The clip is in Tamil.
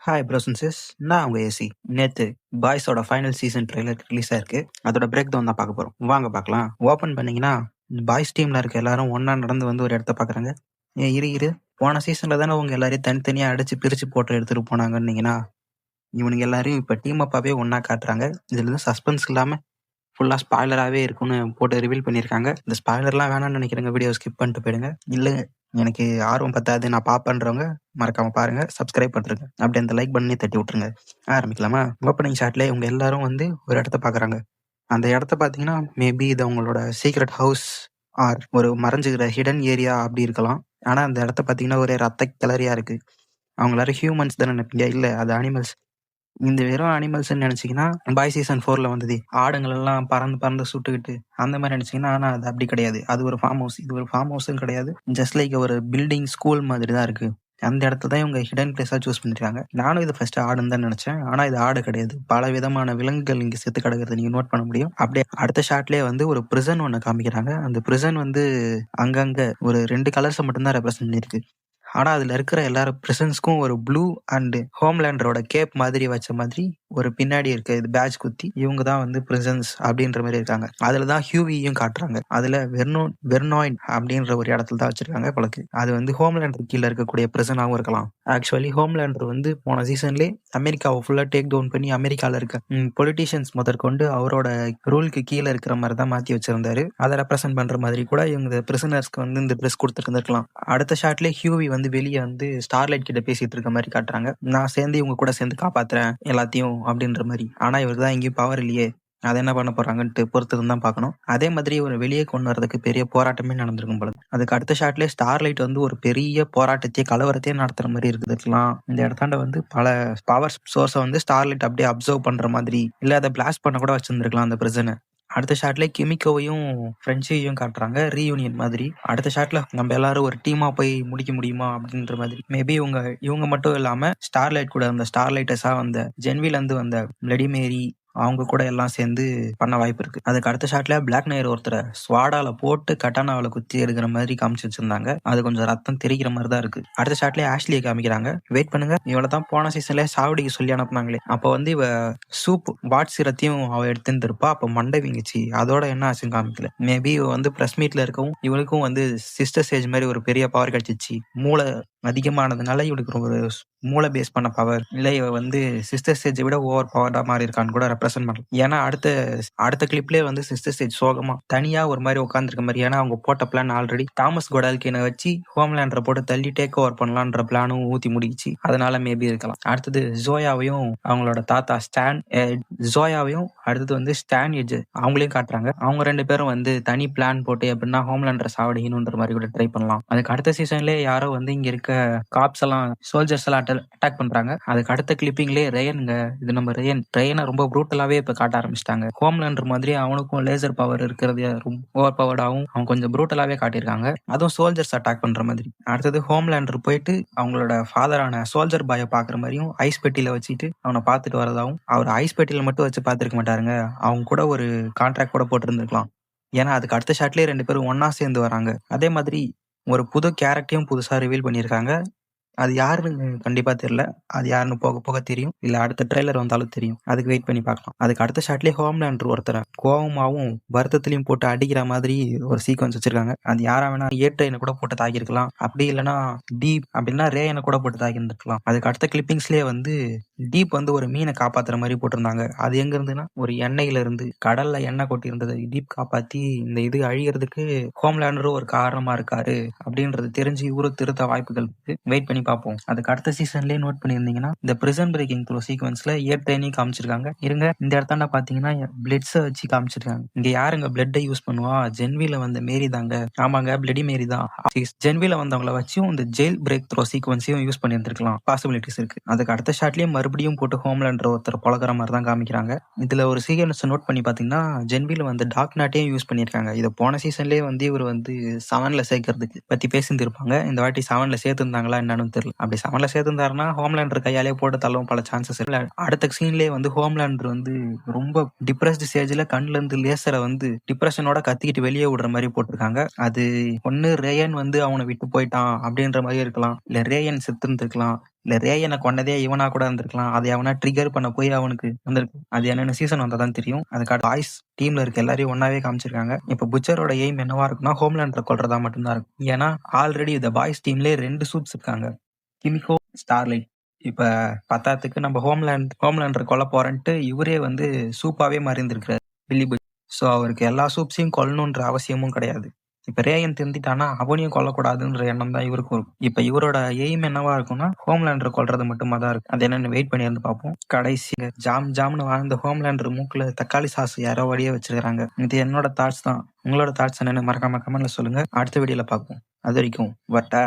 ஹாய் ப்ரோஸ் அண்ட் சிஸ், நான் உங்கள் ஏசி. நேற்று பாய்ஸோட ஃபைனல் சீசன் ட்ரெய்லர் ரிலீஸ் ஆயிருக்கு. அதோட பிரேக் டவுன் தான் பார்க்க போகிறோம். வாங்க பார்க்கலாம். ஓப்பன் பண்ணிங்கன்னா பாய்ஸ் டீமில் இருக்க எல்லாரும் ஒன்றா நடந்து வந்து ஒரு இடத்த பார்க்குறாங்க. இரு போன சீசனில் தானே அவங்க எல்லாரையும் தனித்தனியாக அடித்து பிரித்து போட்டு எடுத்துகிட்டு போனாங்கன்னீங்கன்னா, இவனுங்க எல்லாரையும் இப்போ டீம் அப்பாவே ஒன்றா காட்டுறாங்க. இதில் இருந்து சஸ்பென்ஸ் இல்லாமல் ஃபுல்லாக ஸ்பாய்லராகவே இருக்குன்னு போட்டு ரிவீல் பண்ணியிருக்காங்க. இந்த ஸ்பாய்லர்லாம் வேணாம்னு நினைக்கிறேங்க, வீடியோ ஸ்கிப் பண்ணிட்டு போயிடுங்க. இல்லை எனக்கு ஆர்வம் பத்தாது, நான் பார்ப்பேன்றவங்க மறக்காமல் பாருங்கள், சப்ஸ்கிரைப் பண்ணுறேங்க, அப்படி அந்த லைக் பண்ணி தட்டி விட்ருங்க. ஆரம்பிக்கலாமா? ஓப்பனிங் ஷாட்லேயே இவங்க எல்லாரும் வந்து ஒரு இடத்த பார்க்குறாங்க. அந்த இடத்த பார்த்தீங்கன்னா மேபி இது அவங்களோட சீக்ரெட் ஹவுஸ் ஆர் ஒரு மறைஞ்சுக்கிற ஹிடன் ஏரியா அப்படி இருக்கலாம். ஆனால் அந்த இடத்த பார்த்தீங்கன்னா ஒரே ரத்த கிளறியாக இருக்குது. அவங்க எல்லாரும் ஹியூமன்ஸ் தானே நினைப்பீங்க, இல்லை அது அனிமல்ஸ். இந்த வெறும் அனிமல்ஸ்ன்னு நினச்சிங்கன்னா பாய் சீசன் 4 வந்தது, ஆடுங்கள் எல்லாம் பறந்து பறந்து சுட்டுக்கிட்டு அந்த மாதிரி நினச்சிங்கன்னா, ஆனால் அது அப்படி கிடையாது. அது ஒரு ஃபார்ம் ஹவுஸ், இது ஒரு ஃபார்ம் ஹவுஸும் கிடையாது. ஜஸ்ட் லைக் ஒரு பில்டிங் ஸ்கூல் மாதிரி தான் இருக்குது. அந்த இடத்துல தான் இவங்க ஹிடன் பிளேஸாக சூஸ் பண்ணியிருக்காங்க. நானும் இது ஃபர்ஸ்ட் ஆடுன்னு தான் நினச்சேன், ஆனால் இது ஆடு கிடையாது. பல விதமான விலங்குகள் இங்கே செத்து கிடக்கிறத நீங்கள் நோட் பண்ண முடியும். அப்படியே அடுத்த ஷாட்லேயே வந்து ஒரு பிரிசன் ஒன்று காமிக்கிறாங்க. அந்த பிரிசன் வந்து அங்கங்கே ஒரு 2 கலர்ஸை மட்டும்தான் ரெப்ரசென்ட் பண்ணியிருக்கு. ஆனால் அதில் இருக்கிற எல்லாரும் பிரசன்ஸ்க்கும் ஒரு ப்ளூ அண்டு ஹோம்லேண்டரோட கேப் மாதிரி வச்ச மாதிரி ஒரு பின்னாடி இருக்க இது பேட்ச் குத்தி இவங்க தான் வந்து பிரசன்ஸ் அப்படின்ற மாதிரி இருக்காங்க. அதில் தான் ஹியூவியும் காட்டுறாங்க. அதில் வெர்னாயின் அப்படின்ற ஒரு இடத்துல தான் வச்சிருக்காங்க பழக்கு. அது வந்து ஹோம்லேண்டர் கீழே இருக்கக்கூடிய பிரசனாகவும் இருக்கலாம். ஆக்சுவலி ஹோம்லேண்டர் வந்து போன சீசன்லேயே அமெரிக்காவை ஃபுல்லாக டேக் டவுன் பண்ணி அமெரிக்காவில் இருக்க பொலிட்டீஷியன்ஸ் முதற்கொண்டு அவரோட ரூலுக்கு கீழே இருக்கிற மாதிரி தான் மாற்றி வச்சிருந்தாரு. அதை ரெப்ரசென்ட் பண்ணுற மாதிரி கூட இவங்க பிரிசனர்ஸ்க்கு வந்து இந்த ட்ரெஸ் கொடுத்துருந்துருக்கலாம். அடுத்த ஷாட்லேயே ஹியூவி வந்து வெளியே வந்து ஸ்டார்லைட் கிட்ட பேசிட்டு இருக்க மாதிரி காட்டுறாங்க. நான் சேர்ந்து இவங்க கூட சேர்ந்து காப்பாத்துறேன் எல்லாத்தையும் அப்படின்ற மாதிரி. ஆனா இவருக்கு தான் எங்கேயும் பவர் இல்லையே, அதை என்ன பண்ண போறாங்கன்ட்டு பொறுத்து தான் பார்க்கணும். அதே மாதிரி ஒரு வெளியே கொண்டு வரதுக்கு பெரிய போராட்டமே நடந்திருக்கும் போல. அதுக்கு அடுத்த ஷாட்லேயே ஸ்டார்லைட் வந்து ஒரு பெரிய போராட்டத்தையே கலவரத்தையே நடத்துற மாதிரி இருக்குதுக்கலாம். இந்த இடத்தாண்ட வந்து பல பவர் சோர்ஸை வந்து ஸ்டார்லைட் அப்படியே அப்சர்வ் பண்ற மாதிரி, இல்லை அதை பிளாஸ்ட் பண்ண கூட வச்சிருந்துருக்கலாம் அந்த பிரச்சனை. அடுத்த ஷாட்ல கிமிக்கோவையும் ஃப்ரெண்ட்ஸையும் காட்டுறாங்க, ரீயூனியன் மாதிரி. அடுத்த ஷாட்ல நம்ம எல்லாரும் ஒரு டீமா போய் முடிக்க முடியுமா அப்படின்ற மாதிரி. மேபி இவங்க மட்டும் இல்லாம ஸ்டார்லைட் கூட அந்த ஸ்டார்லைட்டஸா வந்த ஜென்வில இருந்து வந்த பிளடி மேரி அவங்க கூட எல்லாம் சேர்ந்து பண்ண வாய்ப்பு இருக்கு. அதுக்கு அடுத்த ஷாட்ல பிளாக் நைர் ஒருத்தரை ஸ்வாடால போட்டு கட்டானாவில குத்தி எடுக்கிற மாதிரி காமிச்சு வச்சிருந்தாங்க. அது கொஞ்சம் ரத்தம் தெரிக்கிற மாதிரி தான் இருக்கு. அடுத்த ஷாட்லயே ஆஷ்லியை காமிக்கிறாங்க. வெயிட் பண்ணுங்க, இவ்வளவுதான் போன சீசன்ல சாவடிக்கு சொல்லி அனுப்புனாங்களே, அப்ப வந்து இவ சூப் வாட் சிரத்தையும் அவ எடுத்துருப்பா. அப்ப மண்டை வீங்கிச்சு, அதோட என்ன ஆச்சுன்னு காமிக்கல. மேபி வந்து பிரஸ் மீட்ல இருக்கவும் இவளுக்கும் வந்து சிஸ்டர் ஸ்டேஜ் மாதிரி ஒரு பெரிய பவர் கிடைச்சிச்சு. மூளை அதிகமானதுனால இவளுக்கு ஒரு மூளை பேஸ் பண்ண பவர், இல்லை இவ வந்து சிஸ்டர் ஸ்டேஜை விட ஓவர் பவர்டா மாதிரி இருக்கான்னு கூட ரெப்ரசென்ட் பண்ணலாம். ஏன்னா அடுத்த கிளிப்லேயே வந்து சிஸ்டர் ஸ்டேஜ் சோகமா தனியா ஒரு மாதிரி உட்காந்துருக்க மாதிரி. ஏன்னா அவங்க போட்ட பிளான் ஆல்ரெடி தாமஸ் கோடால்கினை வச்சு ஹோம்லேண்டரை போட்டு தள்ளி டேக் ஓவர் பண்ணலான்ற பிளானும் ஊத்தி முடிச்சு, அதனால மேபி இருக்கலாம். அடுத்தது ஜோயாவையும் அவங்களோட தாத்தா ஜோயாவையும் அடுத்தது வந்து ஸ்டான் எட்ஜ் அவங்களையும் காட்டுறாங்க. அவங்க 2 பேரும் வந்து தனி பிளான் போட்டு எப்படின்னா ஹோம்லேண்டரை சாவடிக்கணுன்ற மாதிரி கூட ட்ரை பண்ணலாம். அதுக்கு அடுத்த சீசன்லேயே யாரோ வந்து இங்க இருக்க காப்ஸ் எல்லாம் சோல்ஜர்ஸ் எல்லாம் அட்டாக் பண்றாங்க. அதுக்கு அடுத்த கிளிப்பிங்லேயே ரயனுங்க, இது நம்ம ரயனை ரொம்ப ப்ரூட்டலாவே இப்ப காட்ட ஆரம்பிச்சிட்டாங்க. ஹோம்லேண்டர் மாதிரி அவனுக்கும் லேசர் பவர் இருக்கிறது ஓவர் பவர்டாகவும் அவன் கொஞ்சம் ப்ரூட்டலாவே காட்டியிருக்காங்க. அதுவும் சோல்ஜர்ஸ் அட்டாக் பண்ற மாதிரி. அடுத்தது ஹோம்லேண்டர் போயிட்டு அவங்களோட ஃபாதரான சோல்ஜர் பாயை பாக்குற மாதிரியும் ஐஸ் பெட்டியில வச்சுட்டு அவனை பார்த்துட்டு வரதாவும். அவர் ஐஸ் பெட்டியில மட்டும் வச்சு பார்த்துருக்க மாட்டாருங்க, அவங்க கூட ஒரு கான்ட்ராக்ட் கூட போட்டு இருந்திருக்கலாம். ஏன்னா அதுக்கு அடுத்த ஷாட்லயே 2 பேரும் ஒன்னா சேர்ந்து வராங்க. அதே மாதிரி ஒரு புது கேரக்டரையும் புதுசா ரிவீல் பண்ணியிருக்காங்க. அது யாருன்னு கண்டிப்பா தெரியல. அது யாருன்னு போக போக தெரியும், இல்ல அடுத்த ட்ரெய்லர் வந்தாலும் தெரியும். அதுக்கு வெயிட் பண்ணி பார்க்கலாம். அதுக்கு அடுத்த ஷாட்லயே ஹோம்லேண்டர் ஒருத்தரை கோவமாவும் வருத்தத்திலையும் போட்டு அடிக்கிற மாதிரி ஒரு சீக்வன்ஸ் வச்சிருக்காங்க. அது யாரா வேணா ஏட்ரைனை கூட போட்டு தாக்கியிருக்கலாம், அப்படி இல்லைன்னா டீப் அப்படின்னா ரேயனை கூட போட்டு தாக்கியிருந்துருக்கலாம். அதுக்கு அடுத்த கிளிப்பிங்ஸ்லயே வந்து டீப் வந்து ஒரு மீனை காப்பாத்துற மாதிரி போட்டிருந்தாங்க. அது எங்க இருந்துன்னா ஒரு எண்ணெயில இருந்து, கடல்ல எண்ணெய் கொட்டி இருந்தது டீப் காப்பாத்தி இந்த இது அழிகிறதுக்கு ஹோம்லேண்டரும் ஒரு காரணமா இருக்காரு அப்படின்றது தெரிஞ்சு இவரு திருத்த வாய்ப்புகள் இருக்கு. வெயிட் பண்ணி பார்ப்போம். அதுக்கு அடுத்த சீசன்லயே நோட் பண்ணியிருந்தீங்கன்னா இந்த பிரிசன் பிரேக்கிங் த்ரூ சீக்வன்ஸ்ல ஏட்ரைனையும் காமிச்சிருக்காங்க. இருங்க, இந்த இடத்தாண்ட பாத்தீங்கன்னா பிளட்ஸை வச்சு காமிச்சிருக்காங்க. இங்க யாருங்க பிளட்டை யூஸ் பண்ணுவா? ஜென்வில வந்த மேரி தாங்க. ஆமாங்க, பிளடி மேரி தான். ஜென்வில வந்தவங்களை வச்சும் இந்த ஜெயில் பிரேக் த்ரோ சீக்வன்ஸையும் யூஸ் பண்ணியிருந்திருக்கலாம், பாசிபிலிட்டிஸ் இருக்கு. அதுக்கு அடுத்த ஷாட்லயே மறுபடியும் போட்டு ஹோம்லேண்டர் ஒருத்தர் பழகிற மாதிரி தான் காமிக்கிறாங்க. இதுல ஒரு சீக்வன்ஸ் நோட் பண்ணி பாத்தீங்கன்னா ஜென்வில வந்து டார்க் நாட்டையும் யூஸ் பண்ணியிருக்காங்க. இதை போன சீசன்லயே வந்து இவர் வந்து 7ல சேர்க்கறதுக்கு பத்தி பேசியிருந்திருப்பாங்க. இந்த வாட்டி 7ல சேர்த்திருந்தாங்களா என்னன்னு தெரியல. அப்படி 7ல சேர்த்திருந்தாருன்னா ஹோம்லேண்டர் கையாலே போட்டு தள்ளவும் பல சான்சஸ் இல்ல. அடுத்த சீன்லயே வந்து ஹோம்லேண்டர் வந்து ரொம்ப டிப்ரெஸ்ட் ஸ்டேஜ்ல கண்ணுல இருந்து லேசரை வந்து டிப்ரெஷனோட கத்திக்கிட்டு வெளியே விடுற மாதிரி போட்டிருக்காங்க. அது ஒன்னு ரேயன் வந்து அவனை விட்டு போயிட்டான் அப்படின்ற மாதிரி இருக்கலாம், இல்ல ரேயன் செத்து இருந்திருக்கலாம், இல்ல ரேயனை கொண்டதே இவனா கூட இருந்திருக்கலாம். அதை அவனா ட்ரிகர் பண்ண போய் அவனுக்கு வந்திருக்கு. அது என்னென்ன சீசன் வந்தா தான் தெரியும். அதுக்காக பாய்ஸ் டீம்ல இருக்க எல்லாரையும் ஒன்னாவே காமிச்சிருக்காங்க. இப்ப புச்சரோட எய்ம் என்னவா இருக்குன்னா ஹோம்லேண்டரை கொல்றதா மட்டும்தான் இருக்கும். ஏன்னா ஆல்ரெடி இந்த பாய்ஸ் டீம்லயே 2 சூப்ஸ் இருக்காங்க, கிமிகோ, ஸ்டார்லைட். இப்ப பத்தாத்துக்கு நம்ம ஹோம்லேண்டர் கொல்ல போறேன்ட்டு இவரே வந்து சூப்பாவே மறைந்திருக்கிறார் பில்லி புச். ஸோ அவருக்கு எல்லா சூப்ஸையும் கொல்லணுன்ற அவசியமும் கிடையாது. இப்ப ரேயன் தெரிஞ்சிட்டானா அவனையும் கொல்லக்கூடாதுன்ற எண்ணம் தான் இவருக்கும் இருக்கும். இப்ப இவரோட எய்ம் என்னவா இருக்கும்னா ஹோம்லேண்டர் கொல்றது மட்டுமா தான் இருக்கு. அது என்னன்னு வெயிட் பண்ணி இருந்து பார்ப்போம். கடைசி ஜாம்னு வாழ்ந்த ஹோம்லேண்டர் மூக்குல தக்காளி சாஸ் யாரோ வழியே வச்சிருக்காங்க. இது என்னோட தாட்ஸ் தான். உங்களோட தாட்ஸ் என்னன்னு மறக்காம கமெண்ட்ல சொல்லுங்க. அடுத்த வீடியோல பார்ப்போம். அது வரைக்கும் வட்டா.